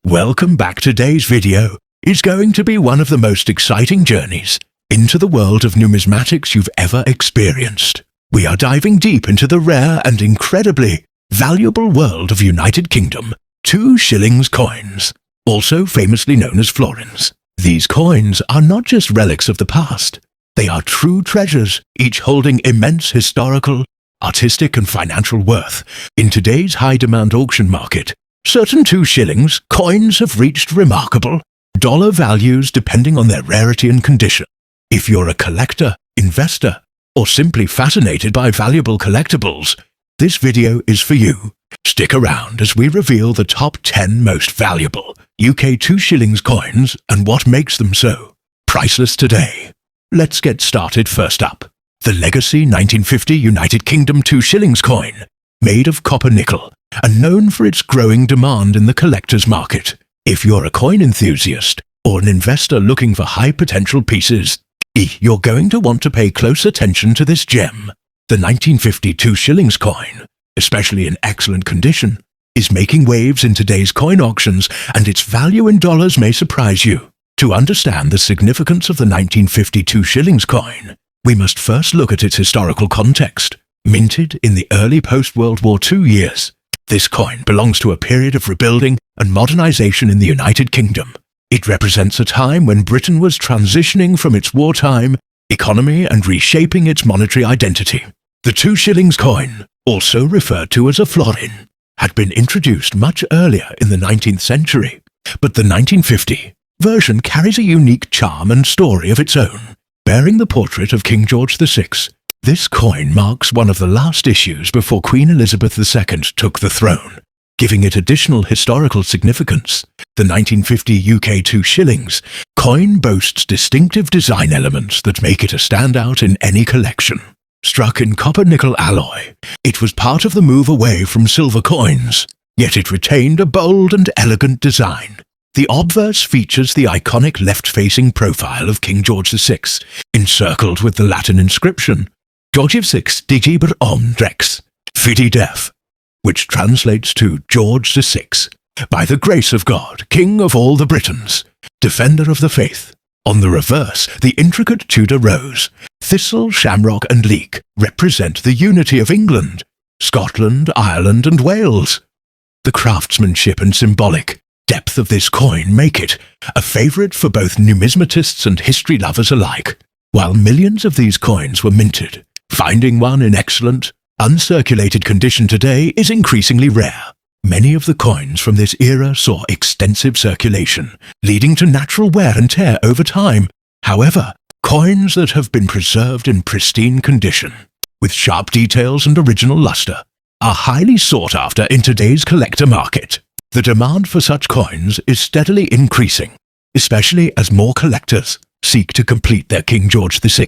Welcome back. Today's video is going to be one of the most exciting journeys into the world of numismatics you've ever experienced. We are diving deep into the rare and incredibly valuable world of United Kingdom 2 shillings coins, also famously known as florins. These coins are not just relics of the past, they are true treasures, each holding immense historical, artistic and financial worth. In today's high-demand auction market, certain 2 shillings coins have reached remarkable dollar values depending on their rarity and condition. If you're a collector, investor, or simply fascinated by valuable collectibles, this video is for you. Stick around as we reveal the top 10 most valuable UK 2 shillings coins and what makes them so priceless today. Let's get started. First up, the Legacy 1950 United Kingdom 2 shillings coin, made of copper nickel and known for its growing demand in the collector's market. If you're a coin enthusiast or an investor looking for high-potential pieces, you're going to want to pay close attention to this gem. The 1950 2 shillings coin, especially in excellent condition, is making waves in today's coin auctions, and its value in dollars may surprise you. To understand the significance of the 1950 2 shillings coin, we must first look at its historical context. Minted in the early post-World War II years, this coin belongs to a period of rebuilding and modernization in the United Kingdom. It represents a time when Britain was transitioning from its wartime economy and reshaping its monetary identity. The 2 shillings coin, also referred to as a florin, had been introduced much earlier in the 19th century, but the 1950 version carries a unique charm and story of its own. Bearing the portrait of King George VI, this coin marks one of the last issues before Queen Elizabeth II took the throne, giving it additional historical significance. The 1950 UK 2 shillings coin boasts distinctive design elements that make it a standout in any collection. Struck in copper-nickel alloy, it was part of the move away from silver coins, yet it retained a bold and elegant design. The obverse features the iconic left-facing profile of King George VI, encircled with the Latin inscription, George VI digiber om rex, fidi def, which translates to George VI, by the grace of God, King of all the Britons, defender of the faith. On the reverse, the intricate Tudor rose, thistle, shamrock and leek represent the unity of England, Scotland, Ireland and Wales. The craftsmanship and symbolic depth of this coin make it a favourite for both numismatists and history lovers alike. While millions of these coins were minted, finding one in excellent, uncirculated condition today is increasingly rare. Many of the coins from this era saw extensive circulation, leading to natural wear and tear over time. However, coins that have been preserved in pristine condition, with sharp details and original luster, are highly sought after in today's collector market. The demand for such coins is steadily increasing, especially as more collectors seek to complete their King George VI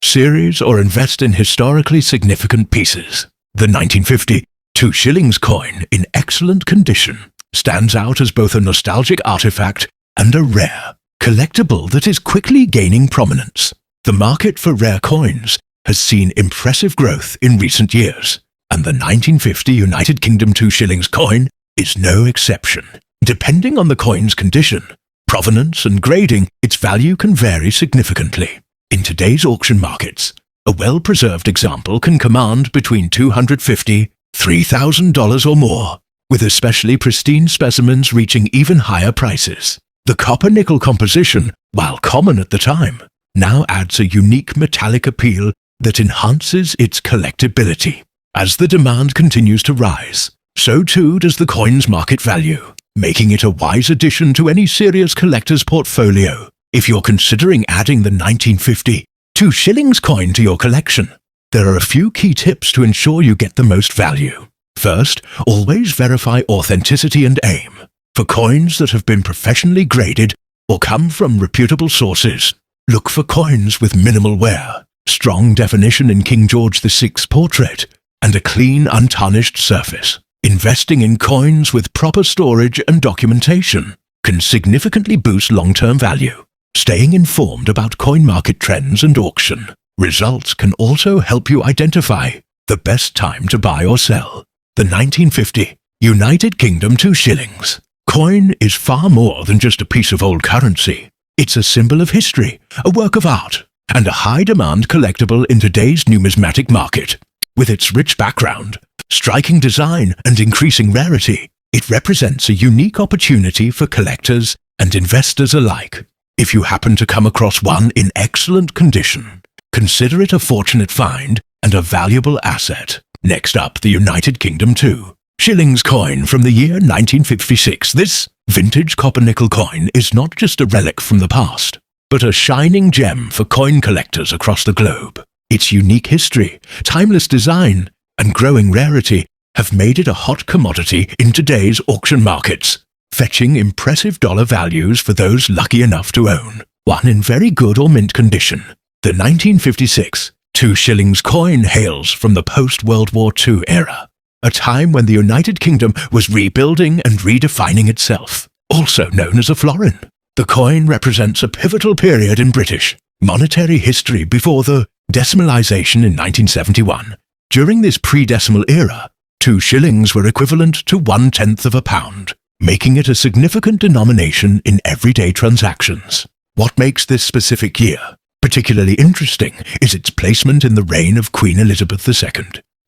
series or invest in historically significant pieces. The 1950 2 shillings coin, in excellent condition, stands out as both a nostalgic artifact and a rare collectible that is quickly gaining prominence. The market for rare coins has seen impressive growth in recent years, and the 1950 United Kingdom 2 shillings coin is no exception. Depending on the coin's condition, provenance and grading, its value can vary significantly. In today's auction markets, a well-preserved example can command between $250 to $3,000 or more, with especially pristine specimens reaching even higher prices. The copper-nickel composition, while common at the time, now adds a unique metallic appeal that enhances its collectability. As the demand continues to rise, so too does the coin's market value, making it a wise addition to any serious collector's portfolio. If you're considering adding the 1950 2 shillings coin to your collection, there are a few key tips to ensure you get the most value. First, always verify authenticity and aim. For coins that have been professionally graded or come from reputable sources, look for coins with minimal wear, strong definition in King George VI's portrait, and a clean, untarnished surface. Investing in coins with proper storage and documentation can significantly boost long-term value. Staying informed about coin market trends and auction results can also help you identify the best time to buy or sell. The 1950 United Kingdom 2 shillings Coin is far more than just a piece of old currency. It's a symbol of history, a work of art, and a high-demand collectible in today's numismatic market. With its rich background, striking design, and increasing rarity, it represents a unique opportunity for collectors and investors alike. If you happen to come across one in excellent condition, consider it a fortunate find and a valuable asset. Next up, the United Kingdom too. Shillings coin from the year 1956. This vintage copper-nickel coin is not just a relic from the past, but a shining gem for coin collectors across the globe. Its unique history, timeless design, and growing rarity have made it a hot commodity in today's auction markets, fetching impressive dollar values for those lucky enough to own one in very good or mint condition. The 1956 2 shillings coin hails from the post-World War II era, a time when the United Kingdom was rebuilding and redefining itself, also known as a florin. The coin represents a pivotal period in British monetary history before the decimalisation in 1971. During this pre-decimal era, 2 shillings were equivalent to 1/10 of a pound, making it a significant denomination in everyday transactions. What makes this specific year particularly interesting is its placement in the reign of Queen Elizabeth II,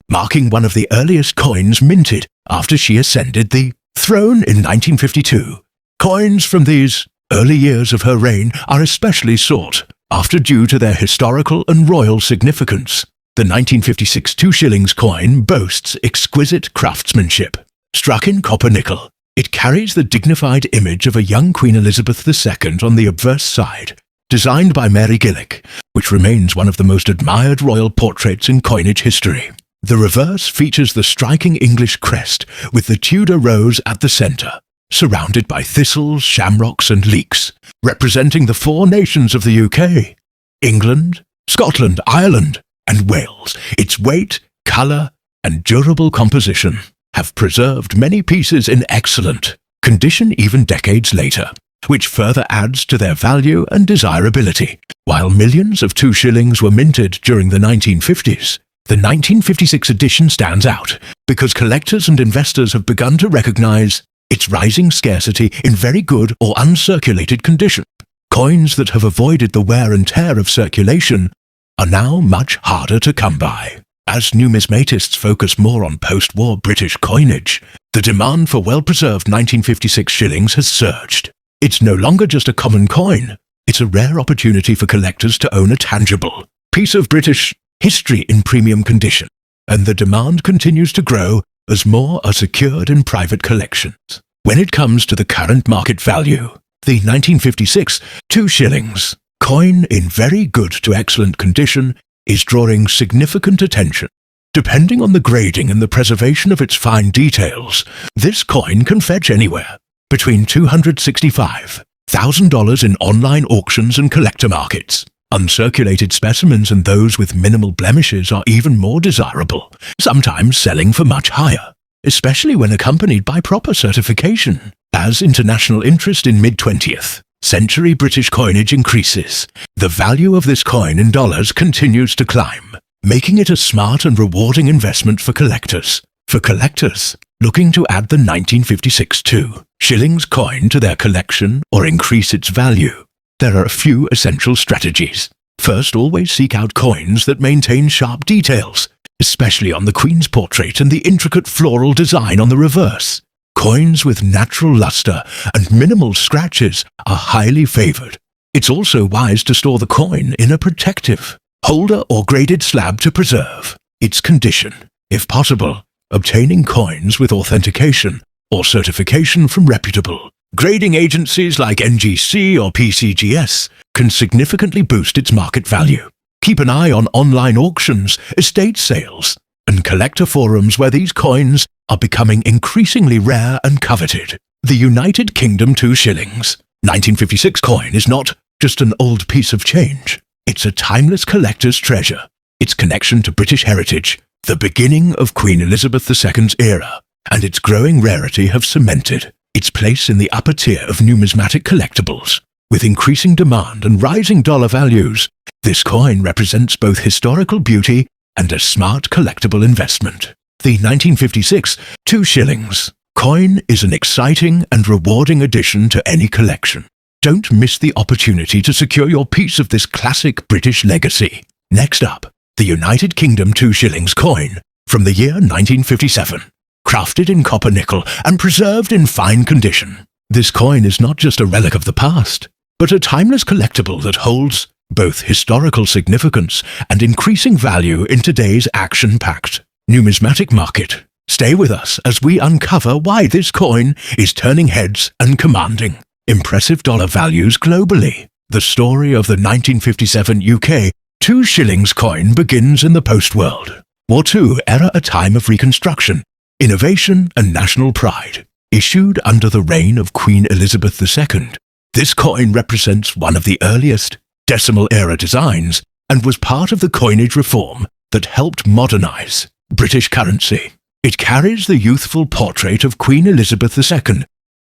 marking one of the earliest coins minted after she ascended the throne in 1952. Coins from these early years of her reign are especially sought after due to their historical and royal significance. The 1956 2 shillings coin boasts exquisite craftsmanship. Struck in copper-nickel, it carries the dignified image of a young Queen Elizabeth II on the obverse side, designed by Mary Gillick, which remains one of the most admired royal portraits in coinage history. The reverse features the striking English crest with the Tudor rose at the centre, surrounded by thistles, shamrocks and leeks, representing the 4 nations of the UK, England, Scotland, Ireland, and Wales. Its weight, colour, and durable composition have preserved many pieces in excellent condition even decades later, which further adds to their value and desirability. While millions of 2 shillings were minted during the 1950s, the 1956 edition stands out because collectors and investors have begun to recognise its rising scarcity in very good or uncirculated condition. Coins that have avoided the wear and tear of circulation are now much harder to come by. As numismatists focus more on post-war British coinage, the demand for well-preserved 1956 shillings has surged. It's no longer just a common coin, it's a rare opportunity for collectors to own a tangible piece of British history in premium condition, and the demand continues to grow as more are secured in private collections. When it comes to the current market value, the 1956 2 shillings coin in very good to excellent condition is drawing significant attention. Depending on the grading and the preservation of its fine details, this coin can fetch anywhere between $265,000 in online auctions and collector markets. Uncirculated specimens and those with minimal blemishes are even more desirable, sometimes selling for much higher, especially when accompanied by proper certification. As international interest in mid-20th century British coinage increases, the value of this coin in dollars continues to climb, making it a smart and rewarding investment for collectors. For collectors looking to add the 1956 2 shillings coin to their collection or increase its value, there are a few essential strategies. First, always seek out coins that maintain sharp details, especially on the Queen's portrait and the intricate floral design on the reverse. Coins with natural luster and minimal scratches are highly favoured. It's also wise to store the coin in a protective holder or graded slab to preserve its condition. If possible, obtaining coins with authentication or certification from reputable grading agencies like NGC or PCGS can significantly boost its market value. Keep an eye on online auctions, estate sales, and collector forums where these coins are becoming increasingly rare and coveted. The United Kingdom 2 shillings 1956 coin is not just an old piece of change. It's a timeless collector's treasure. Its connection to British heritage, the beginning of Queen Elizabeth II's era, and its growing rarity have cemented its place in the upper tier of numismatic collectibles. With increasing demand and rising dollar values, this coin represents both historical beauty and a smart collectible investment. The 1956 2 shillings Coin is an exciting and rewarding addition to any collection. Don't miss the opportunity to secure your piece of this classic British legacy. Next up, the United Kingdom 2 shillings coin from the year 1957. Crafted in copper nickel and preserved in fine condition. This coin is not just a relic of the past, but a timeless collectible that holds both historical significance and increasing value in today's action-packed numismatic market. Stay with us as we uncover why this coin is turning heads and commanding impressive dollar values globally. The story of the 1957 UK 2 shillings coin begins in the post-World War II era, a time of reconstruction, innovation and national pride. Issued under the reign of Queen Elizabeth II, this coin represents one of the earliest decimal-era designs and was part of the coinage reform that helped modernize British currency. It carries the youthful portrait of Queen Elizabeth II,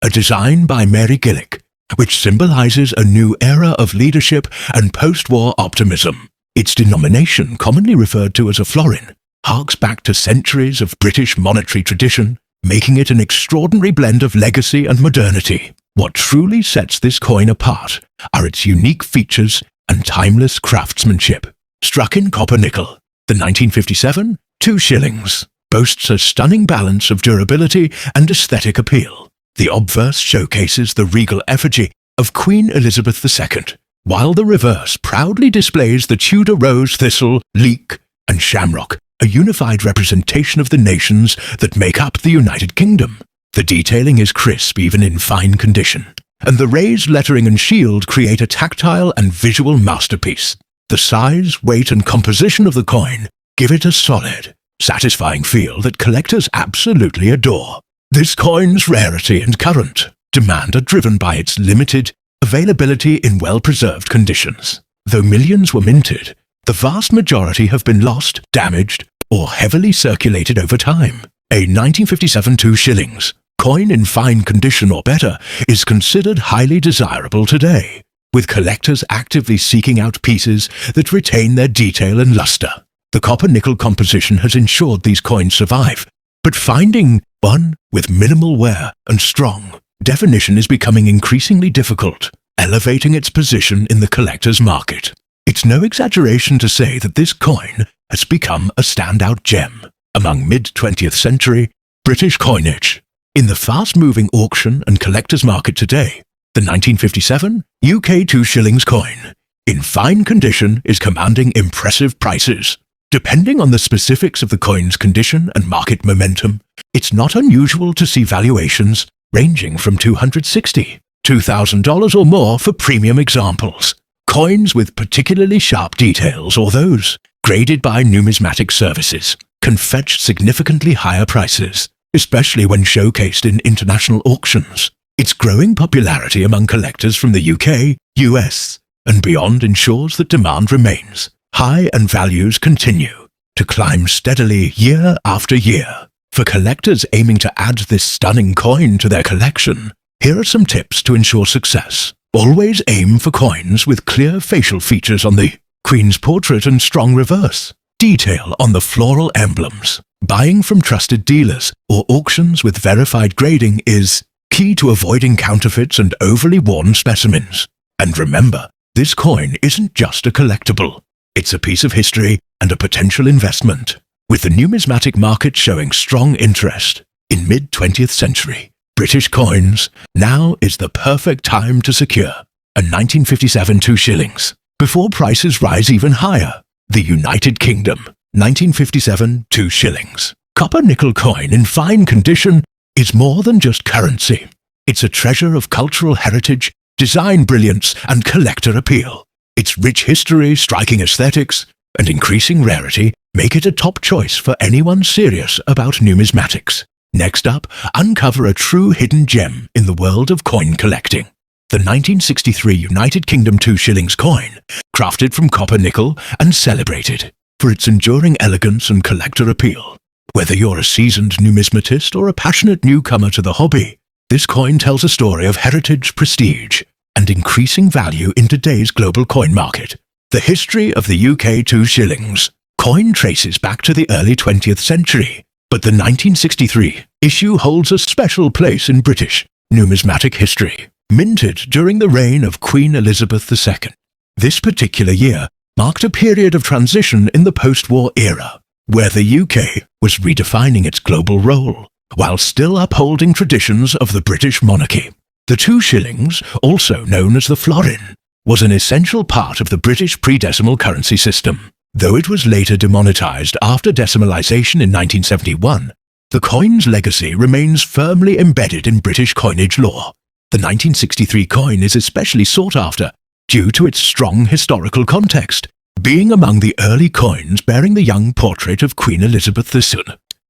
a design by Mary Gillick, which symbolizes a new era of leadership and post-war optimism. Its denomination, commonly referred to as a florin, harks back to centuries of British monetary tradition, making it an extraordinary blend of legacy and modernity. What truly sets this coin apart are its unique features and timeless craftsmanship. Struck in copper nickel, the 1957 2 shillings boasts a stunning balance of durability and aesthetic appeal. The obverse showcases the regal effigy of Queen Elizabeth II, while the reverse proudly displays the Tudor rose, thistle, leek, and shamrock, a unified representation of the nations that make up the United Kingdom. The detailing is crisp even in fine condition, and the raised lettering and shield create a tactile and visual masterpiece. The size, weight, and composition of the coin give it a solid, satisfying feel that collectors absolutely adore. This coin's rarity and current demand are driven by its limited availability in well-preserved conditions. Though millions were minted, the vast majority have been lost, damaged, or heavily circulated over time. A 1957 2 shillings coin in fine condition or better is considered highly desirable today, with collectors actively seeking out pieces that retain their detail and luster. The copper-nickel composition has ensured these coins survive, but finding one with minimal wear and strong definition is becoming increasingly difficult, elevating its position in the collector's market. It's no exaggeration to say that this coin has become a standout gem among mid-20th century British coinage. In the fast-moving auction and collector's market today, the 1957 UK 2 shillings coin, in fine condition, is commanding impressive prices. Depending on the specifics of the coin's condition and market momentum, it's not unusual to see valuations ranging from $260, $2,000 or more for premium examples. Coins with particularly sharp details, or those graded by numismatic services, can fetch significantly higher prices, especially when showcased in international auctions. Its growing popularity among collectors from the UK, US, and beyond ensures that demand remains high and values continue to climb steadily year after year. For collectors aiming to add this stunning coin to their collection, here are some tips to ensure success. Always aim for coins with clear facial features on the Queen's portrait and strong reverse. Detail on the floral emblems. Buying from trusted dealers or auctions with verified grading is key to avoiding counterfeits and overly worn specimens. And remember, this coin isn't just a collectible. It's a piece of history and a potential investment. With the numismatic market showing strong interest in mid-20th century British coins, now is the perfect time to secure a 1957 2 shillings before prices rise even higher. The United Kingdom 1957 2 shillings copper-nickel coin in fine condition is more than just currency. It's a treasure of cultural heritage, design brilliance, and collector appeal. Its rich history, striking aesthetics, and increasing rarity make it a top choice for anyone serious about numismatics. Next up, uncover a true hidden gem in the world of coin collecting. The 1963 United Kingdom 2 shillings coin, crafted from copper nickel and celebrated for its enduring elegance and collector appeal. Whether you're a seasoned numismatist or a passionate newcomer to the hobby, this coin tells a story of heritage, prestige, and increasing value in today's global coin market. The history of the UK 2 shillings coin traces back to the early 20th century, But the 1963 issue holds a special place in British numismatic history, minted during the reign of Queen Elizabeth II. This particular year marked a period of transition in the post-war era, where the UK was redefining its global role, while still upholding traditions of the British monarchy. The 2 shillings, also known as the florin, was an essential part of the British pre-decimal currency system. Though it was later demonetised after decimalisation in 1971, the coin's legacy remains firmly embedded in British coinage law. The 1963 coin is especially sought after due to its strong historical context, being among the early coins bearing the young portrait of Queen Elizabeth II.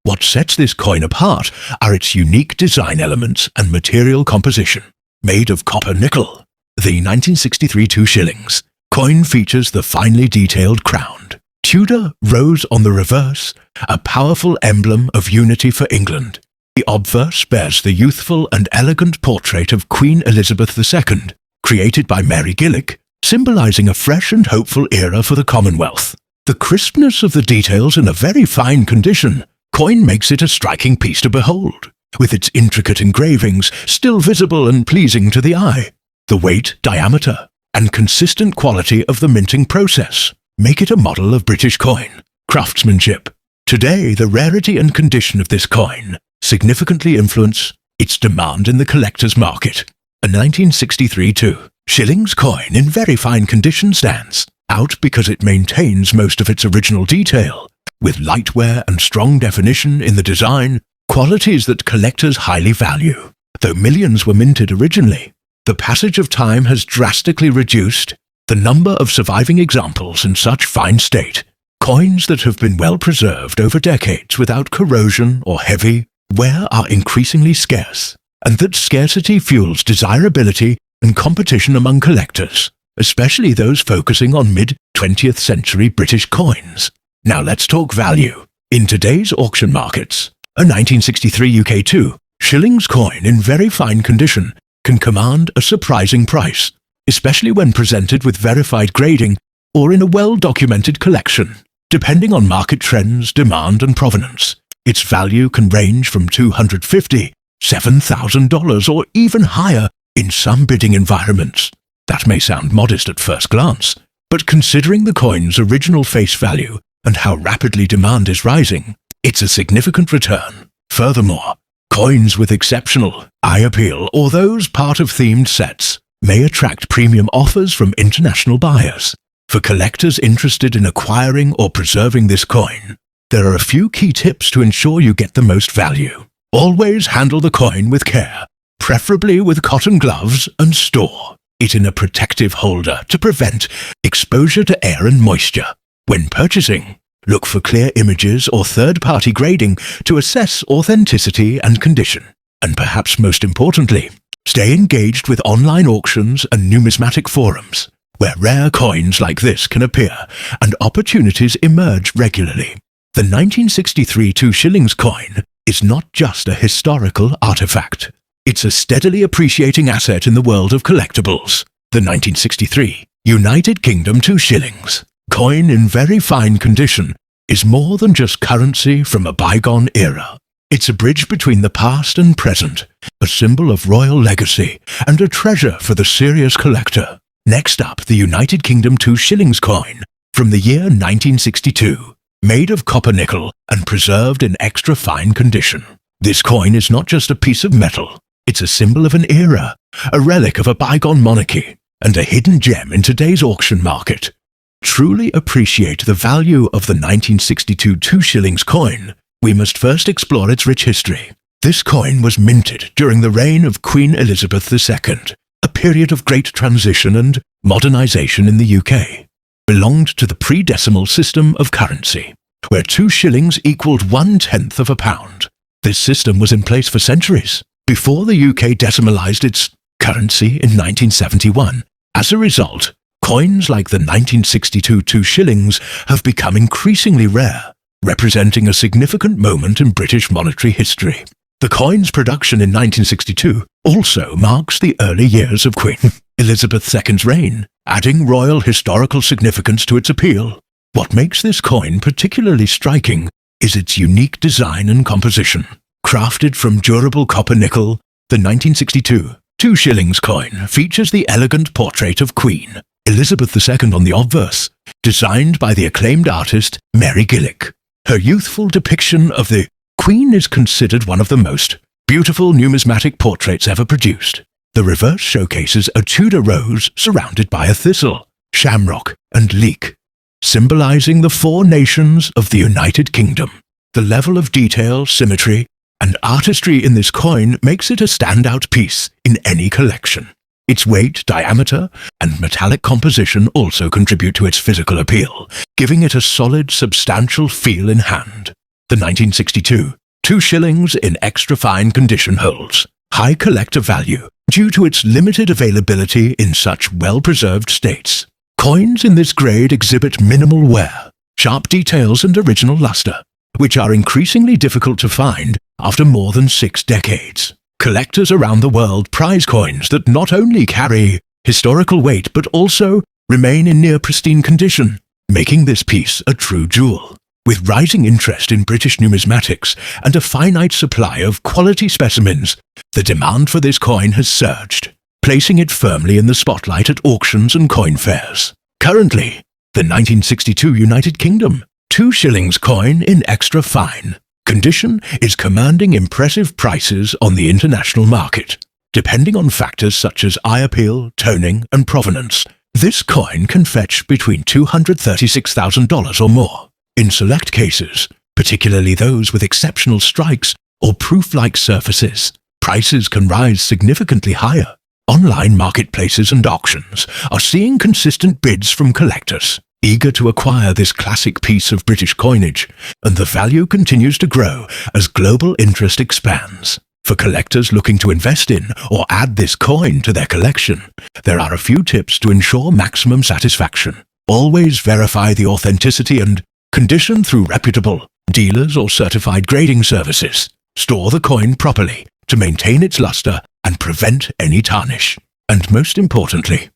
What sets this coin apart are its unique design elements and material composition. Made of copper nickel, the 1963 2 shillings coin features the finely detailed crowned Tudor rose on the reverse, a powerful emblem of unity for England. The obverse bears the youthful and elegant portrait of Queen Elizabeth II, created by Mary Gillick, symbolising a fresh and hopeful era for the Commonwealth. The crispness of the details in a very fine condition coin makes it a striking piece to behold, with its intricate engravings still visible and pleasing to the eye. The weight, diameter, and consistent quality of the minting process make it a model of British coin craftsmanship. Today, the rarity and condition of this coin significantly influence its demand in the collector's market. A 1963 2 shillings coin in very fine condition stands out because it maintains most of its original detail, with light wear and strong definition in the design, qualities that collectors highly value. Though millions were minted originally, the passage of time has drastically reduced the number of surviving examples in such fine state. Coins that have been well preserved over decades without corrosion or heavy wear are increasingly scarce, and that scarcity fuels desirability and competition among collectors, especially those focusing on mid-20th century British coins. Now let's talk value. In today's auction markets, a 1963 UK 2 shillings coin in very fine condition can command a surprising price, especially when presented with verified grading or in a well-documented collection. Depending on market trends, demand and provenance, its value can range from $250,000, $7,000 or even higher in some bidding environments. That may sound modest at first glance, but considering the coin's original face value and how rapidly demand is rising, it's a significant return. Furthermore, coins with exceptional eye appeal or those part of themed sets may attract premium offers from international buyers. For collectors interested in acquiring or preserving this coin, there are a few key tips to ensure you get the most value. Always handle the coin with care, preferably with cotton gloves, and store it in a protective holder to prevent exposure to air and moisture. When purchasing, look for clear images or third-party grading to assess authenticity and condition. And perhaps most importantly, stay engaged with online auctions and numismatic forums, where rare coins like this can appear and opportunities emerge regularly. The 1963 2 shillings coin is not just a historical artifact. It's a steadily appreciating asset in the world of collectibles. The 1963 United Kingdom 2 shillings coin in very fine condition is more than just currency from a bygone era. It's a bridge between the past and present, a symbol of royal legacy and a treasure for the serious collector. Next up, the United Kingdom 2 shillings coin from the year 1962, made of copper nickel and preserved in extra fine condition. This coin is not just a piece of metal, it's a symbol of an era, a relic of a bygone monarchy, and a hidden gem in today's auction market. Truly appreciate the value of the 1962 2 shillings coin, we must first explore its rich history. This coin was minted during the reign of Queen Elizabeth II, a period of great transition and modernization in the UK. Belonged to the pre-decimal system of currency, where 2 shillings equaled 1/10 of a pound. This system was in place for centuries, before the UK decimalised its currency in 1971. As a result, coins like the 1962 2 shillings have become increasingly rare, representing a significant moment in British monetary history. The coin's production in 1962 also marks the early years of Queen Elizabeth II's reign, adding royal historical significance to its appeal. What makes this coin particularly striking is its unique design and composition. Crafted from durable copper nickel, the 1962 2 shillings coin features the elegant portrait of Queen Elizabeth II on the obverse, designed by the acclaimed artist Mary Gillick. Her youthful depiction of the Queen is considered one of the most beautiful numismatic portraits ever produced. The reverse showcases a Tudor rose surrounded by a thistle, shamrock, and leek, symbolizing the 4 nations of the United Kingdom. The level of detail, symmetry, and artistry in this coin makes it a standout piece in any collection. Its weight, diameter, and metallic composition also contribute to its physical appeal, giving it a solid, substantial feel in hand. The 1962 2 shillings in extra fine condition holds high collector value due to its limited availability in such well-preserved states. Coins in this grade exhibit minimal wear, sharp details, and original luster, which are increasingly difficult to find after more than 6 decades. Collectors around the world prize coins that not only carry historical weight but also remain in near pristine condition, making this piece a true jewel. With rising interest in British numismatics and a finite supply of quality specimens, the demand for this coin has surged, placing it firmly in the spotlight at auctions and coin fairs. Currently, the 1962 United Kingdom 2 shillings coin in extra fine condition is commanding impressive prices on the international market. Depending on factors such as eye appeal, toning, and provenance, this coin can fetch between $236,000 or more. In select cases, particularly those with exceptional strikes or proof-like surfaces, prices can rise significantly higher. Online marketplaces and auctions are seeing consistent bids from collectors eager to acquire this classic piece of British coinage, and the value continues to grow as global interest expands. For collectors looking to invest in or add this coin to their collection, there are a few tips to ensure maximum satisfaction. Always verify the authenticity and condition through reputable dealers or certified grading services. Store the coin properly to maintain its luster and prevent any tarnish. And most importantly,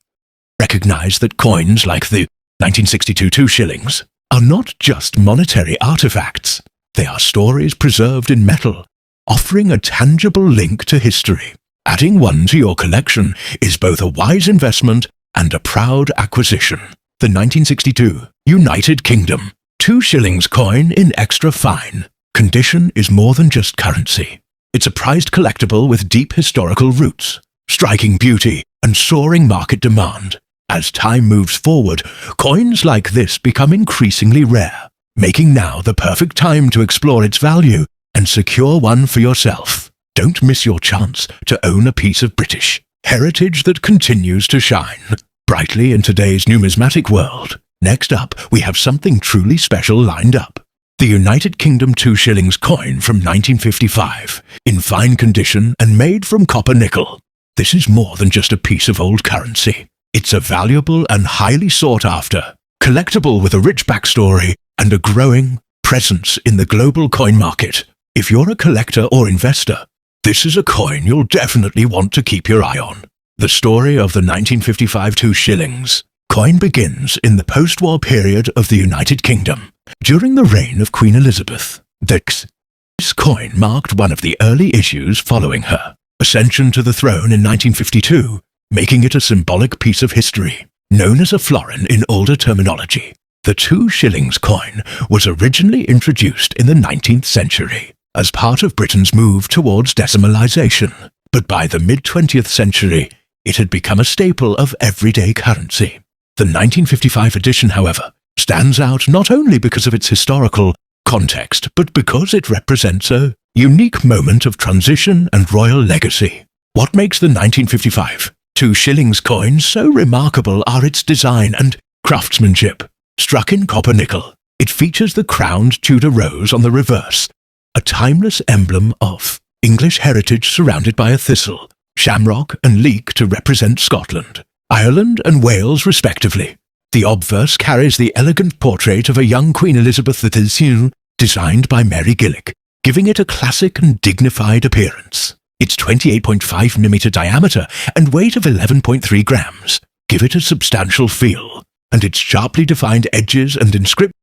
recognize that coins like the 1962 2 shillings are not just monetary artifacts. They are stories preserved in metal, offering a tangible link to history. Adding one to your collection is both a wise investment and a proud acquisition. The 1962 United Kingdom 2 shillings coin in extra fine condition is more than just currency. It's a prized collectible with deep historical roots, striking beauty, and soaring market demand. As time moves forward, coins like this become increasingly rare, making now the perfect time to explore its value and secure one for yourself. Don't miss your chance to own a piece of British heritage that continues to shine brightly in today's numismatic world. Next up, we have something truly special lined up. The United Kingdom 2 shillings coin from 1955, in fine condition and made from copper nickel. This is more than just a piece of old currency. It's a valuable and highly sought-after collectible with a rich backstory and a growing presence in the global coin market. If you're a collector or investor, this is a coin you'll definitely want to keep your eye on. The story of the 1955 2 shillings coin begins in the post-war period of the United Kingdom, during the reign of Queen Elizabeth. This coin marked one of the early issues following her ascension to the throne in 1952, making it a symbolic piece of history. Known as a florin in older terminology, the 2 shillings coin was originally introduced in the 19th century as part of Britain's move towards decimalisation, but by the mid-20th century, it had become a staple of everyday currency. The 1955 edition, however, stands out not only because of its historical context, but because it represents a unique moment of transition and royal legacy. What makes the 1955 2 shillings coin so remarkable are its design and craftsmanship. Struck in copper nickel, it features the crowned Tudor rose on the reverse, a timeless emblem of English heritage surrounded by a thistle, shamrock and leek to represent Scotland, Ireland and Wales respectively. The obverse carries the elegant portrait of a young Queen Elizabeth II, designed by Mary Gillick, giving it a classic and dignified appearance. Its 28.5mm diameter and weight of 11.3 grams give it a substantial feel, and its sharply defined edges and inscription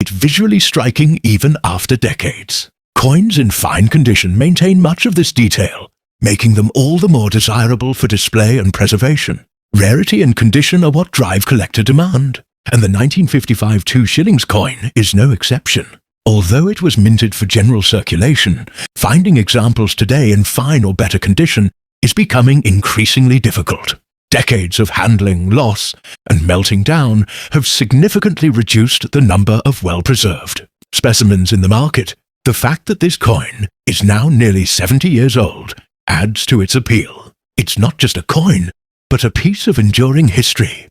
it visually striking even after decades. Coins in fine condition maintain much of this detail, making them all the more desirable for display and preservation. Rarity and condition are what drive collector demand, and the 1955 2 shillings coin is no exception. Although it was minted for general circulation, finding examples today in fine or better condition is becoming increasingly difficult. Decades of handling, loss, and melting down have significantly reduced the number of well-preserved specimens in the market. The fact that this coin is now nearly 70 years old adds to its appeal. It's not just a coin, but a piece of enduring history.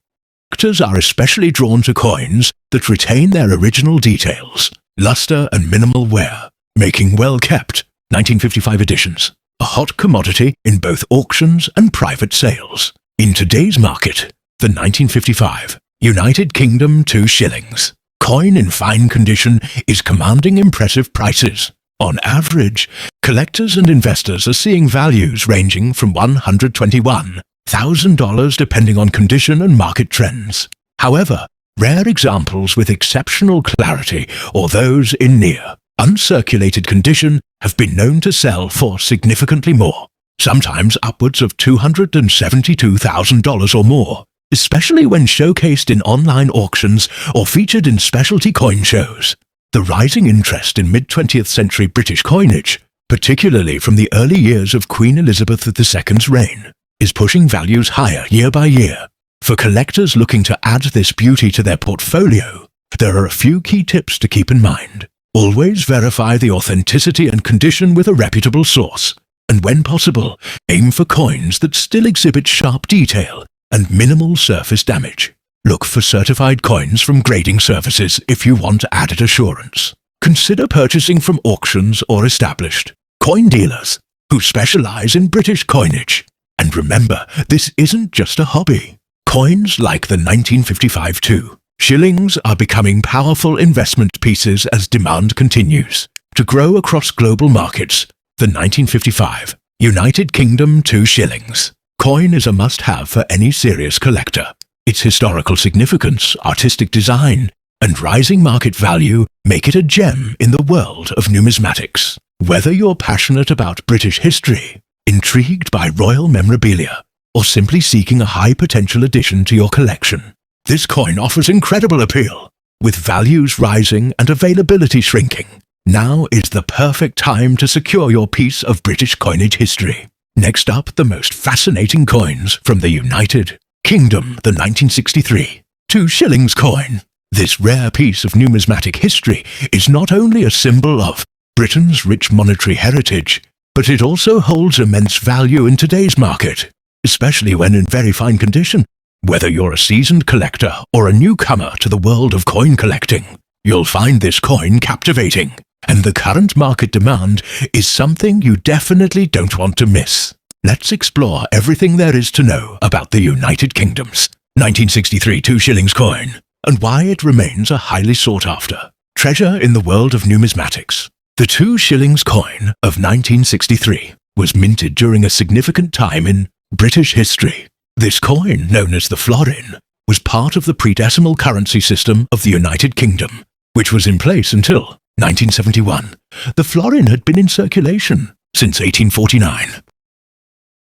Collectors are especially drawn to coins that retain their original details, luster and minimal wear, making well-kept 1955 editions a hot commodity in both auctions and private sales. In today's market, the 1955 United Kingdom 2 shillings coin in fine condition is commanding impressive prices. On average, collectors and investors are seeing values ranging from $121,000 depending on condition and market trends. However, rare examples with exceptional clarity or those in near uncirculated condition have been known to sell for significantly more, sometimes upwards of $272,000 or more, especially when showcased in online auctions or featured in specialty coin shows. The rising interest in mid-20th century British coinage, particularly from the early years of Queen Elizabeth II's reign, is pushing values higher year by year. For collectors looking to add this beauty to their portfolio, there are a few key tips to keep in mind. Always verify the authenticity and condition with a reputable source, and when possible, aim for coins that still exhibit sharp detail and minimal surface damage. Look for certified coins from grading services if you want added assurance. Consider purchasing from auctions or established coin dealers who specialize in British coinage. And remember, this isn't just a hobby. Coins like the 1955 2 shillings are becoming powerful investment pieces as demand continues to grow across global markets. The 1955 United Kingdom 2 shillings coin is a must-have for any serious collector. Its historical significance, artistic design, and rising market value make it a gem in the world of numismatics. Whether you're passionate about British history, intrigued by royal memorabilia, or simply seeking a high-potential addition to your collection, this coin offers incredible appeal. With values rising and availability shrinking, now is the perfect time to secure your piece of British coinage history. Next up, the most fascinating coins from the United Kingdom, the 1963 2 shillings coin. This rare piece of numismatic history is not only a symbol of Britain's rich monetary heritage, but it also holds immense value in today's market, especially when in very fine condition. Whether you're a seasoned collector or a newcomer to the world of coin collecting, you'll find this coin captivating, and the current market demand is something you definitely don't want to miss. Let's explore everything there is to know about the United Kingdom's 1963 2 shillings coin and why it remains a highly sought-after treasure in the world of numismatics. The 2 shillings coin of 1963 was minted during a significant time in British history. This coin, known as the florin, was part of the pre-decimal currency system of the United Kingdom, which was in place until 1971. The florin had been in circulation since 1849.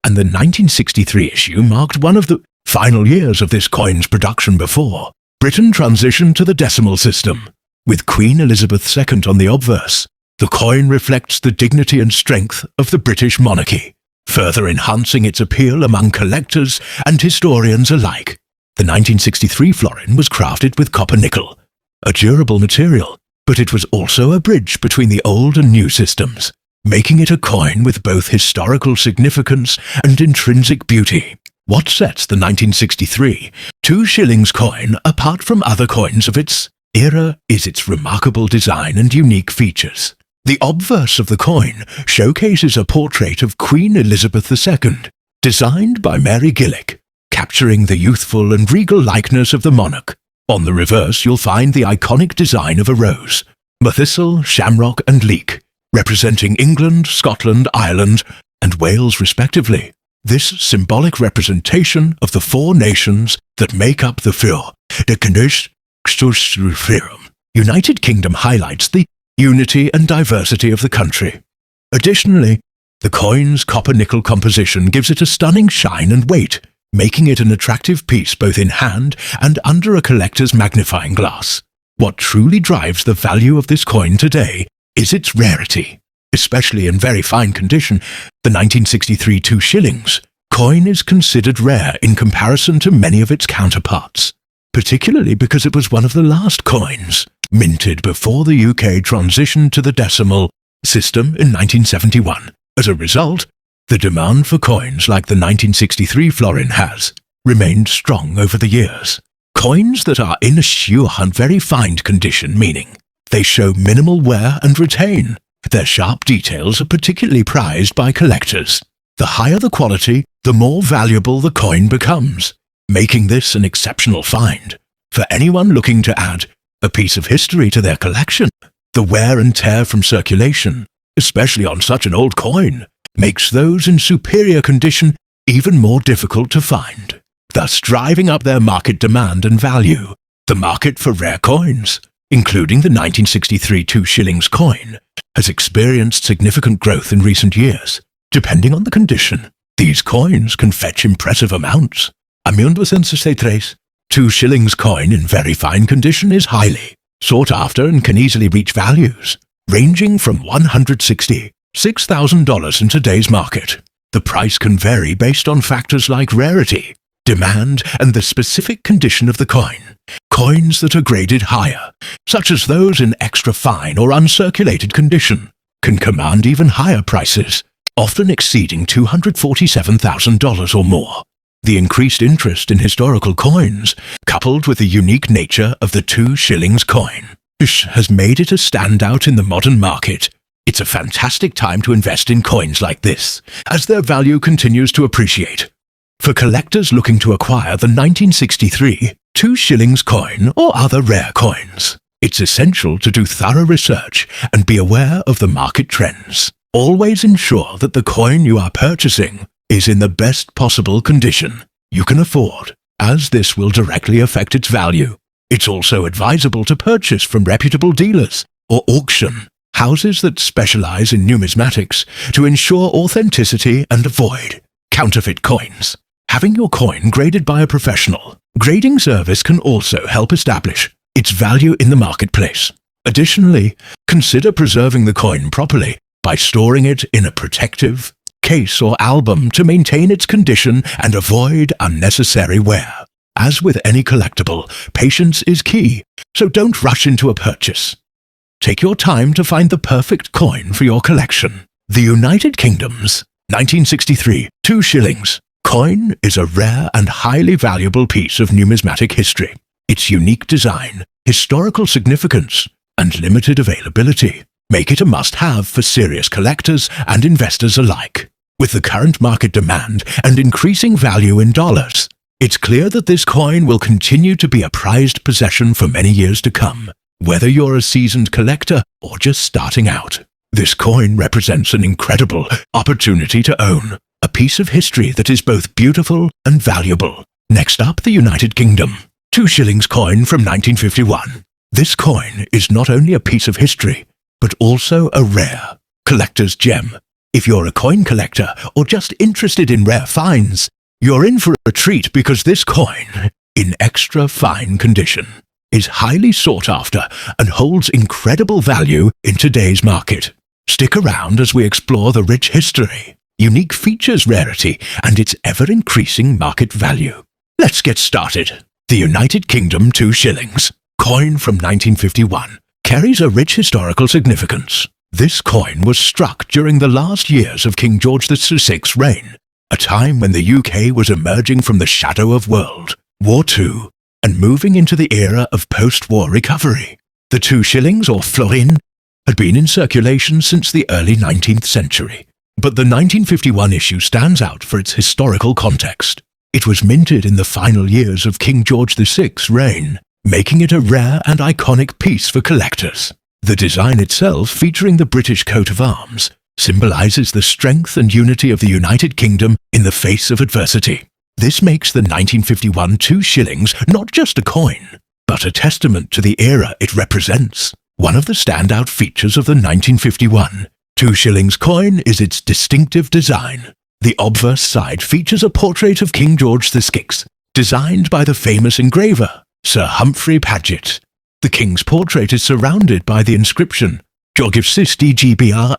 And the 1963 issue marked one of the final years of this coin's production before Britain transitioned to the decimal system. With Queen Elizabeth II on the obverse, the coin reflects the dignity and strength of the British monarchy, further enhancing its appeal among collectors and historians alike. The 1963 florin was crafted with copper nickel, a durable material, but it was also a bridge between the old and new systems, making it a coin with both historical significance and intrinsic beauty. What sets the 1963 2 shillings coin apart from other coins of its era is its remarkable design and unique features. The obverse of the coin showcases a portrait of Queen Elizabeth II, designed by Mary Gillick, capturing the youthful and regal likeness of the monarch. On the reverse, you'll find the iconic design of a rose, methyssel, shamrock, and leek, representing England, Scotland, Ireland, and Wales respectively. This symbolic representation of the 4 nations that make up the Fur de United Kingdom highlights the unity and diversity of the country. Additionally, the coin's copper-nickel composition gives it a stunning shine and weight, making it an attractive piece both in hand and under a collector's magnifying glass. What truly drives the value of this coin today is its rarity. Especially in very fine condition, the 1963 2 shillings coin is considered rare in comparison to many of its counterparts, particularly because it was one of the last coins minted before the UK transitioned to the decimal system in 1971. As a result, the demand for coins like the 1963 florin has remained strong over the years. Coins that are in a sheer and very fine condition, meaning they show minimal wear and retain. Their sharp details are particularly prized by collectors. The higher the quality, the more valuable the coin becomes, making this an exceptional find for anyone looking to add a piece of history to their collection. The wear and tear from circulation, especially on such an old coin, makes those in superior condition even more difficult to find, thus driving up their market demand and value. The market for rare coins, including the 1963 2 shillings coin, has experienced significant growth in recent years. Depending on the condition, these coins can fetch impressive amounts. A 1963 2 shillings coin in very fine condition is highly sought after and can easily reach values ranging from $166,000 in today's market. The price can vary based on factors like rarity, demand, and the specific condition of the coin. Coins that are graded higher, such as those in extra fine or uncirculated condition, can command even higher prices, often exceeding $247,000 or more. The increased interest in historical coins, coupled with the unique nature of the 2 shillings coin, has made it a standout in the modern market. It's a fantastic time to invest in coins like this, as their value continues to appreciate. For collectors looking to acquire the 1963 2 shillings coin or other rare coins, it's essential to do thorough research and be aware of the market trends. Always ensure that the coin you are purchasing is in the best possible condition you can afford, as this will directly affect its value. It's also advisable to purchase from reputable dealers or auction houses that specialize in numismatics to ensure authenticity and avoid counterfeit coins. Having your coin graded by a professional grading service can also help establish its value in the marketplace. Additionally, consider preserving the coin properly by storing it in a protective case or album to maintain its condition and avoid unnecessary wear. As with any collectible, patience is key, so don't rush into a purchase. Take your time to find the perfect coin for your collection. The United Kingdom's 1963 2 shillings coin is a rare and highly valuable piece of numismatic history. Its unique design, historical significance, and limited availability make it a must-have for serious collectors and investors alike. With the current market demand and increasing value in dollars, it's clear that this coin will continue to be a prized possession for many years to come. Whether you're a seasoned collector or just starting out, this coin represents an incredible opportunity to own a piece of history that is both beautiful and valuable. Next up, the United Kingdom 2 shillings coin from 1951. This coin is not only a piece of history, but also a rare collector's gem. If you're a coin collector or just interested in rare finds, you're in for a treat because this coin, in extra fine condition, is highly sought after and holds incredible value in today's market. Stick around as we explore the rich history, unique features, rarity, and its ever-increasing market value. Let's get started. The United Kingdom 2 shillings coin from 1951 carries a rich historical significance. This coin was struck during the last years of King George VI's reign, a time when the UK was emerging from the shadow of World War II and moving into the era of post-war recovery. The 2 shillings or florin had been in circulation since the early 19th century, but the 1951 issue stands out for its historical context. It was minted in the final years of King George VI's reign, making it a rare and iconic piece for collectors. The design itself, featuring the British coat of arms, symbolizes the strength and unity of the United Kingdom in the face of adversity. This makes the 1951 2 shillings not just a coin, but a testament to the era it represents. One of the standout features of the 1951 2 shillings coin is its distinctive design. The obverse side features a portrait of King George VI, designed by the famous engraver, Sir Humphrey Paget. The king's portrait is surrounded by the inscription, Jorgifsisti GBR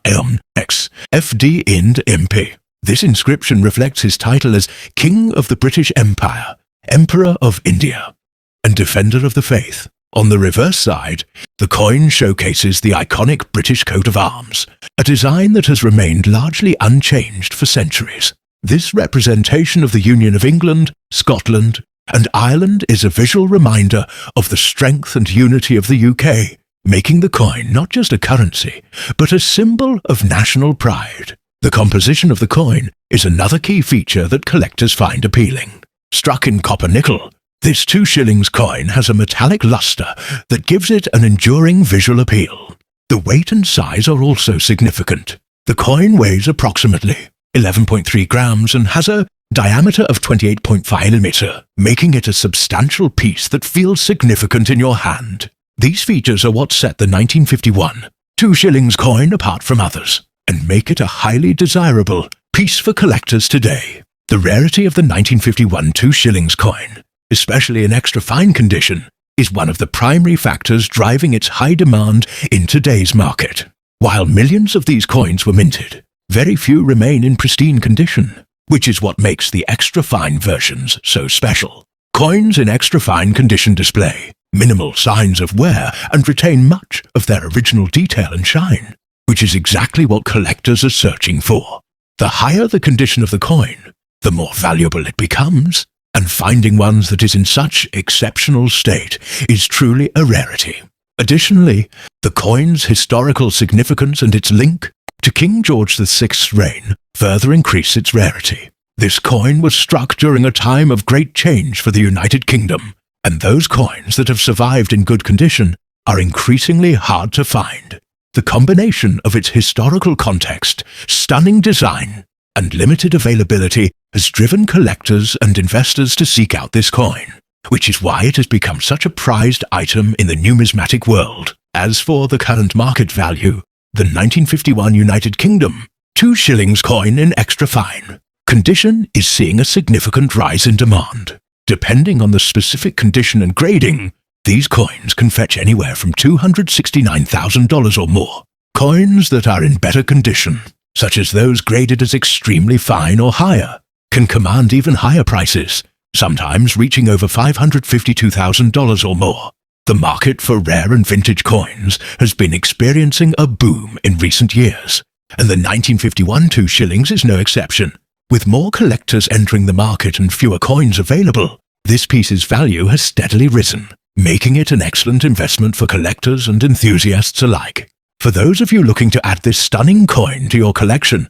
X FD Ind MP. This inscription reflects his title as King of the British Empire, Emperor of India, and Defender of the Faith. On the reverse side, the coin showcases the iconic British coat of arms, a design that has remained largely unchanged for centuries. This representation of the Union of England, Scotland, and Ireland is a visual reminder of the strength and unity of the UK, making the coin not just a currency, but a symbol of national pride. The composition of the coin is another key feature that collectors find appealing. Struck in copper nickel, this 2 shillings coin has a metallic luster that gives it an enduring visual appeal. The weight and size are also significant. The coin weighs approximately 11.3 grams and has a diameter of 28.5 mm, making it a substantial piece that feels significant in your hand. These features are what set the 1951 2 shillings coin apart from others, and make it a highly desirable piece for collectors today. The rarity of the 1951 2 shillings coin, especially in extra fine condition, is one of the primary factors driving its high demand in today's market. While millions of these coins were minted, very few remain in pristine condition, which is what makes the extra fine versions so special. Coins in extra fine condition display minimal signs of wear and retain much of their original detail and shine, which is exactly what collectors are searching for. The higher the condition of the coin, the more valuable it becomes, and finding one that is in such exceptional state is truly a rarity. Additionally, the coin's historical significance and its link to King George VI's reign further increase its rarity. This coin was struck during a time of great change for the United Kingdom, and those coins that have survived in good condition are increasingly hard to find. The combination of its historical context, stunning design, and limited availability has driven collectors and investors to seek out this coin, which is why it has become such a prized item in the numismatic world. As for the current market value, the 1951 United Kingdom 2 shillings coin in extra fine condition is seeing a significant rise in demand. Depending on the specific condition and grading, these coins can fetch anywhere from $269,000 or more. Coins that are in better condition, such as those graded as extremely fine or higher, can command even higher prices, sometimes reaching over $552,000 or more. The market for rare and vintage coins has been experiencing a boom in recent years, and the 1951 2 shillings is no exception. With more collectors entering the market and fewer coins available, this piece's value has steadily risen, making it an excellent investment for collectors and enthusiasts alike. For those of you looking to add this stunning coin to your collection,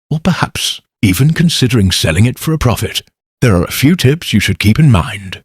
or perhaps even considering selling it for a profit, there are a few tips you should keep in mind.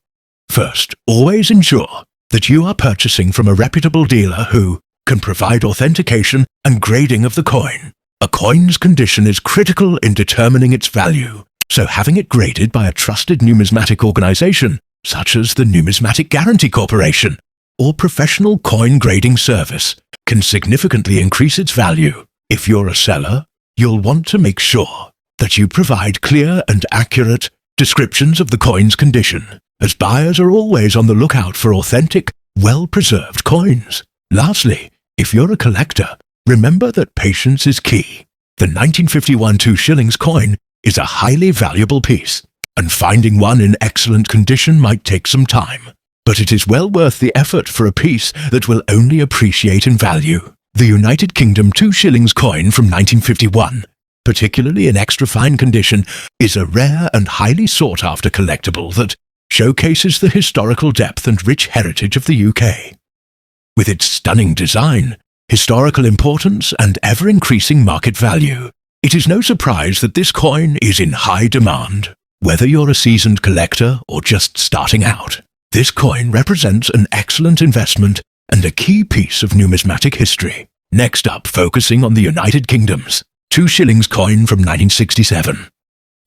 First, always ensure that you are purchasing from a reputable dealer who can provide authentication and grading of the coin. A coin's condition is critical in determining its value, so having it graded by a trusted numismatic organization, such as the Numismatic Guarantee Corporation or professional coin grading service, can significantly increase its value. If you're a seller, you'll want to make sure that you provide clear and accurate descriptions of the coin's condition, as buyers are always on the lookout for authentic, well-preserved coins. Lastly, if you're a collector, remember that patience is key. The 1951 2 shillings coin is a highly valuable piece, and finding one in excellent condition might take some time, but it is well worth the effort for a piece that will only appreciate in value. The United Kingdom 2 shillings coin from 1951, particularly in extra fine condition, is a rare and highly sought-after collectible that showcases the historical depth and rich heritage of the UK. With its stunning design, historical importance, and ever-increasing market value, it is no surprise that this coin is in high demand. Whether you're a seasoned collector or just starting out, this coin represents an excellent investment and a key piece of numismatic history. Next up, focusing on the United Kingdom's 2 shillings coin from 1967.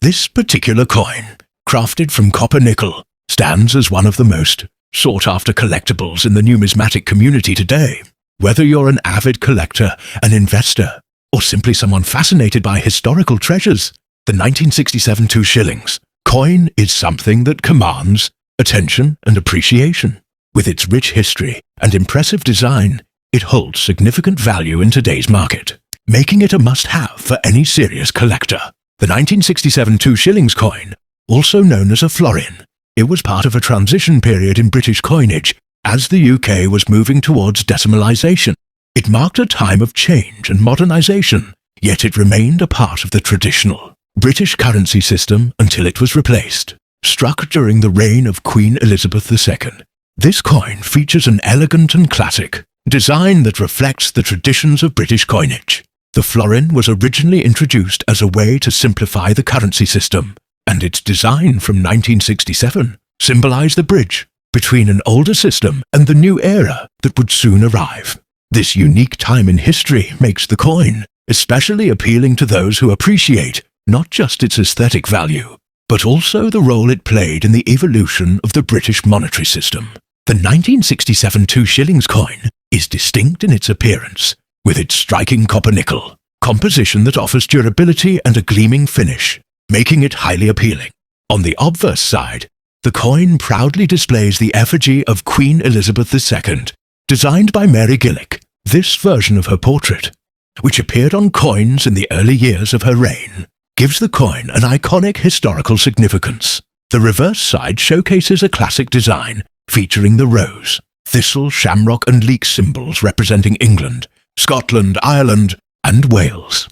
This particular coin, crafted from copper nickel, stands as one of the most sought-after collectibles in the numismatic community today. Whether you're an avid collector, an investor, or simply someone fascinated by historical treasures, the 1967 2 shillings coin is something that commands attention and appreciation. With its rich history and impressive design, it holds significant value in today's market, making it a must-have for any serious collector. The 1967 2 shillings coin, also known as a florin, it was part of a transition period in British coinage as the UK was moving towards decimalisation. It marked a time of change and modernisation, yet it remained a part of the traditional British currency system until it was replaced. Struck during the reign of Queen Elizabeth II, this coin features an elegant and classic design that reflects the traditions of British coinage. The florin was originally introduced as a way to simplify the currency system, and its design from 1967 symbolised the bridge between an older system and the new era that would soon arrive. This unique time in history makes the coin especially appealing to those who appreciate not just its aesthetic value, but also the role it played in the evolution of the British monetary system. The 1967 2 shillings coin is distinct in its appearance, with its striking copper-nickel composition that offers durability and a gleaming finish, making it highly appealing. On the obverse side, the coin proudly displays the effigy of Queen Elizabeth II, designed by Mary Gillick. This version of her portrait, which appeared on coins in the early years of her reign, gives the coin an iconic historical significance. The reverse side showcases a classic design featuring the rose, thistle, shamrock and leek symbols representing England, Scotland, Ireland and Wales.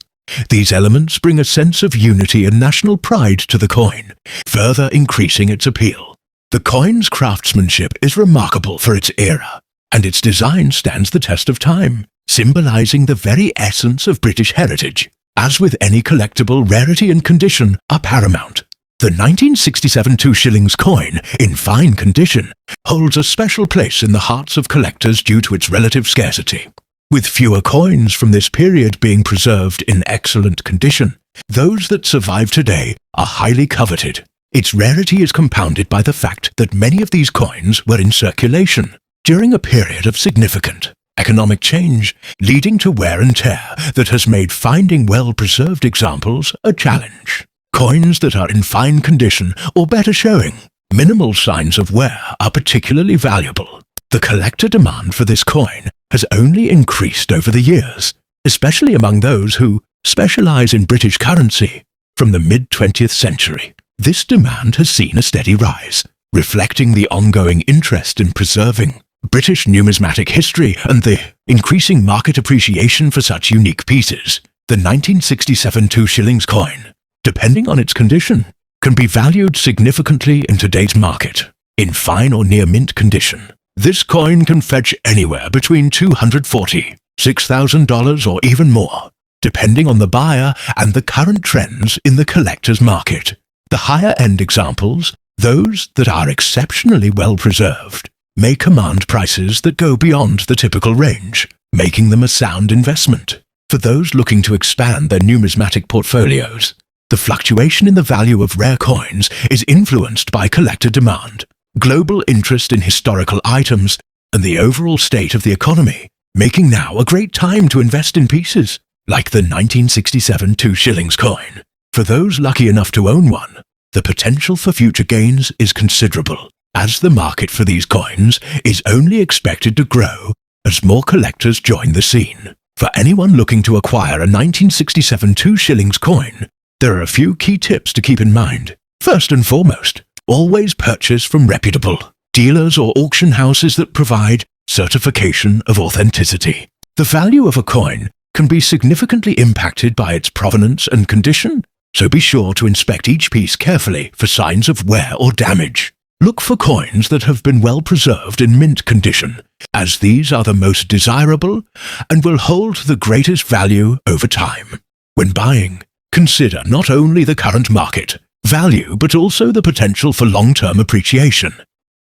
These elements bring a sense of unity and national pride to the coin, further increasing its appeal. The coin's craftsmanship is remarkable for its era, and its design stands the test of time, symbolising the very essence of British heritage. As with any collectible, rarity and condition are paramount. The 1967 2 shillings coin, in fine condition, holds a special place in the hearts of collectors due to its relative scarcity. With fewer coins from this period being preserved in excellent condition, those that survive today are highly coveted. Its rarity is compounded by the fact that many of these coins were in circulation during a period of significant economic change, leading to wear and tear that has made finding well-preserved examples a challenge. Coins that are in fine condition or better showing minimal signs of wear are particularly valuable. The collector demand for this coin has only increased over the years, especially among those who specialize in British currency. From the mid-20th century, this demand has seen a steady rise, reflecting the ongoing interest in preserving British numismatic history and the increasing market appreciation for such unique pieces. The 1967 2 shillings coin, depending on its condition, can be valued significantly in today's market. In fine or near mint condition, this coin can fetch anywhere between $240,000, $6,000 or even more, depending on the buyer and the current trends in the collector's market. The higher-end examples, those that are exceptionally well preserved, may command prices that go beyond the typical range, making them a sound investment. For those looking to expand their numismatic portfolios, the fluctuation in the value of rare coins is influenced by collector demand, global interest in historical items, and the overall state of the economy, making now a great time to invest in pieces like the 1967 2 shillings coin. For those lucky enough to own one, the potential for future gains is considerable, as the market for these coins is only expected to grow as more collectors join the scene. For anyone looking to acquire a 1967 2 shillings coin, there are a few key tips to keep in mind. First and foremost, always purchase from reputable dealers or auction houses that provide certification of authenticity. The value of a coin can be significantly impacted by its provenance and condition, so be sure to inspect each piece carefully for signs of wear or damage. Look for coins that have been well preserved in mint condition, as these are the most desirable and will hold the greatest value over time. When buying, consider not only the current market value but also the potential for long-term appreciation.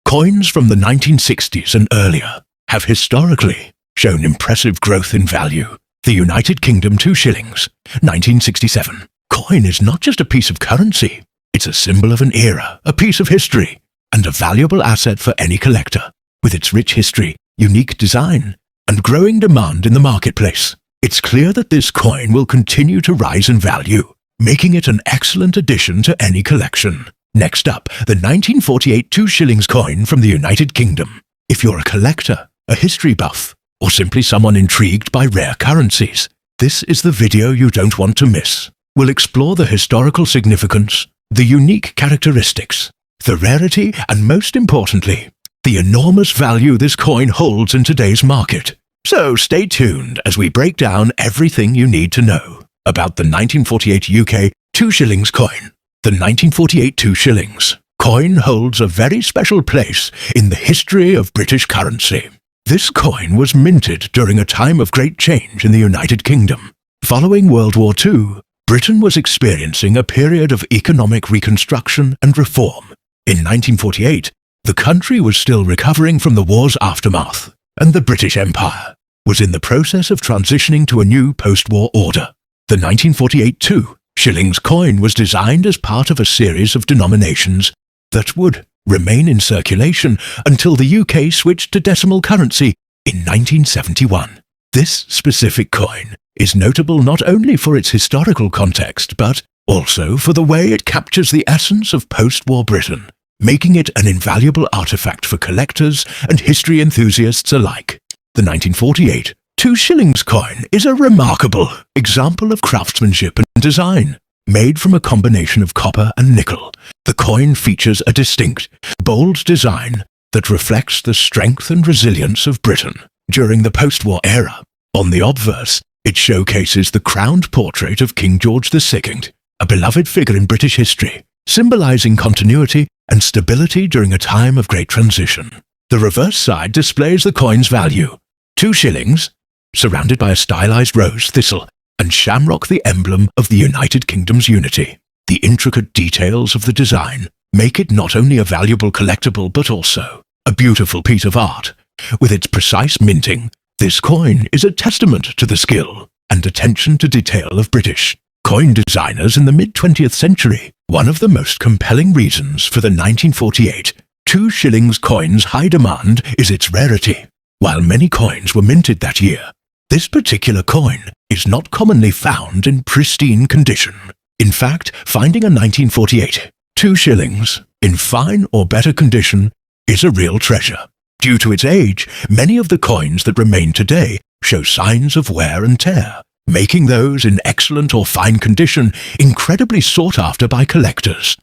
Coins from the 1960s and earlier have historically shown impressive growth in value. The United Kingdom 2 shillings, 1967. Coin is not just a piece of currency, it's a symbol of an era, a piece of history. and a valuable asset for any collector. With its rich history, unique design, and growing demand in the marketplace, it's clear that this coin will continue to rise in value, making it an excellent addition to any collection. Next up, the 1948 2 shillings coin from the United Kingdom. If you're a collector, a history buff, or simply someone intrigued by rare currencies, this is the video you don't want to miss. We'll explore the historical significance, the unique characteristics, the rarity, and most importantly, the enormous value this coin holds in today's market. So stay tuned as we break down everything you need to know about the 1948 UK 2 shillings coin. The 1948 2 shillings coin holds a very special place in the history of British currency. This coin was minted during a time of great change in the United Kingdom. Following World War II, Britain was experiencing a period of economic reconstruction and reform. In 1948, the country was still recovering from the war's aftermath, and the British Empire was in the process of transitioning to a new post-war order. The 1948 2 shillings coin was designed as part of a series of denominations that would remain in circulation until the UK switched to decimal currency in 1971. This specific coin is notable not only for its historical context, but also for the way it captures the essence of post-war Britain, making it an invaluable artifact for collectors and history enthusiasts alike. The 1948 2 shillings coin is a remarkable example of craftsmanship and design. Made from a combination of copper and nickel, the coin features a distinct, bold design that reflects the strength and resilience of Britain during the post-war era. On the obverse, it showcases the crowned portrait of King George II, a beloved figure in British history, symbolizing continuity and stability during a time of great transition. The reverse side displays the coin's value, 2 shillings, surrounded by a stylized rose, thistle, and shamrock, the emblem of the United Kingdom's unity. The intricate details of the design make it not only a valuable collectible but also a beautiful piece of art. With its precise minting, this coin is a testament to the skill and attention to detail of British coin designers in the mid-20th century. One of the most compelling reasons for the 1948 2 shillings coin's high demand is its rarity. While many coins were minted that year, this particular coin is not commonly found in pristine condition. In fact, finding a 1948 2 shillings in fine or better condition is a real treasure. Due to its age, many of the coins that remain today show signs of wear and tear, making those in excellent or fine condition incredibly sought after by collectors.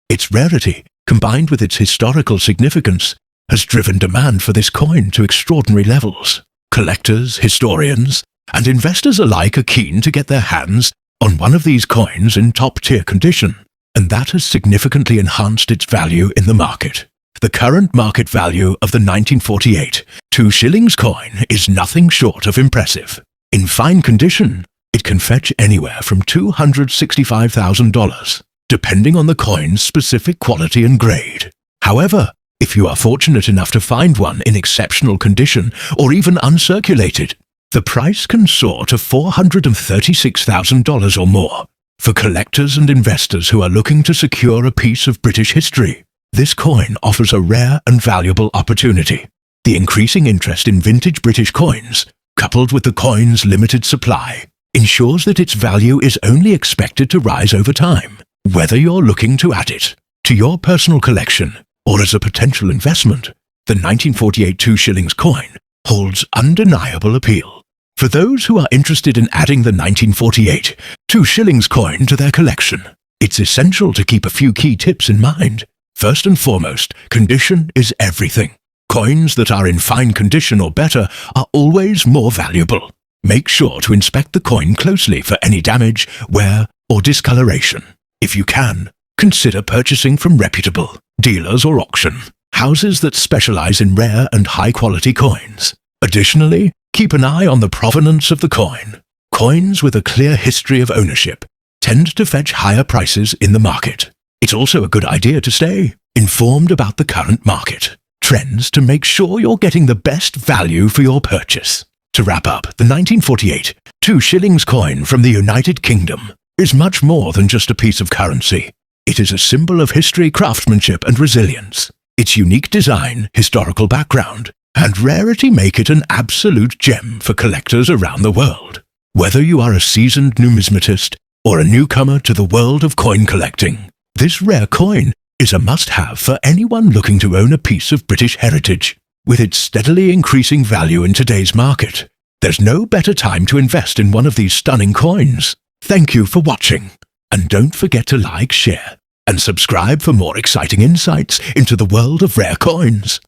Its rarity, combined with its historical significance, has driven demand for this coin to extraordinary levels. Collectors, historians, and investors alike are keen to get their hands on one of these coins in top-tier condition, and that has significantly enhanced its value in the market. The current market value of the 1948 2 shillings coin is nothing short of impressive. In fine condition, it can fetch anywhere from $265,000, depending on the coin's specific quality and grade. However, if you are fortunate enough to find one in exceptional condition or even uncirculated, the price can soar to $436,000 or more. For collectors and investors who are looking to secure a piece of British history, this coin offers a rare and valuable opportunity. The increasing interest in vintage British coins, coupled with the coin's limited supply, ensures that its value is only expected to rise over time. Whether you're looking to add it to your personal collection or as a potential investment, the 1948 2 shillings coin holds undeniable appeal. For those who are interested in adding the 1948 2 shillings coin to their collection, it's essential to keep a few key tips in mind. First and foremost, condition is everything. Coins that are in fine condition or better are always more valuable. Make sure to inspect the coin closely for any damage, wear, or discoloration. If you can, consider purchasing from reputable dealers or auction houses that specialize in rare and high-quality coins. Additionally, keep an eye on the provenance of the coin. Coins with a clear history of ownership tend to fetch higher prices in the market. It's also a good idea to stay informed about the current market trends to make sure you're getting the best value for your purchase. To wrap up, the 1948 2 shillings coin from the United Kingdom is much more than just a piece of currency. It is a symbol of history, craftsmanship, and resilience. Its unique design, historical background, and rarity make it an absolute gem for collectors around the world. Whether you are a seasoned numismatist or a newcomer to the world of coin collecting, this rare coin is a must-have for anyone looking to own a piece of British heritage. With its steadily increasing value in today's market, there's no better time to invest in one of these stunning coins. Thank you for watching, and don't forget to like, share, and subscribe for more exciting insights into the world of rare coins.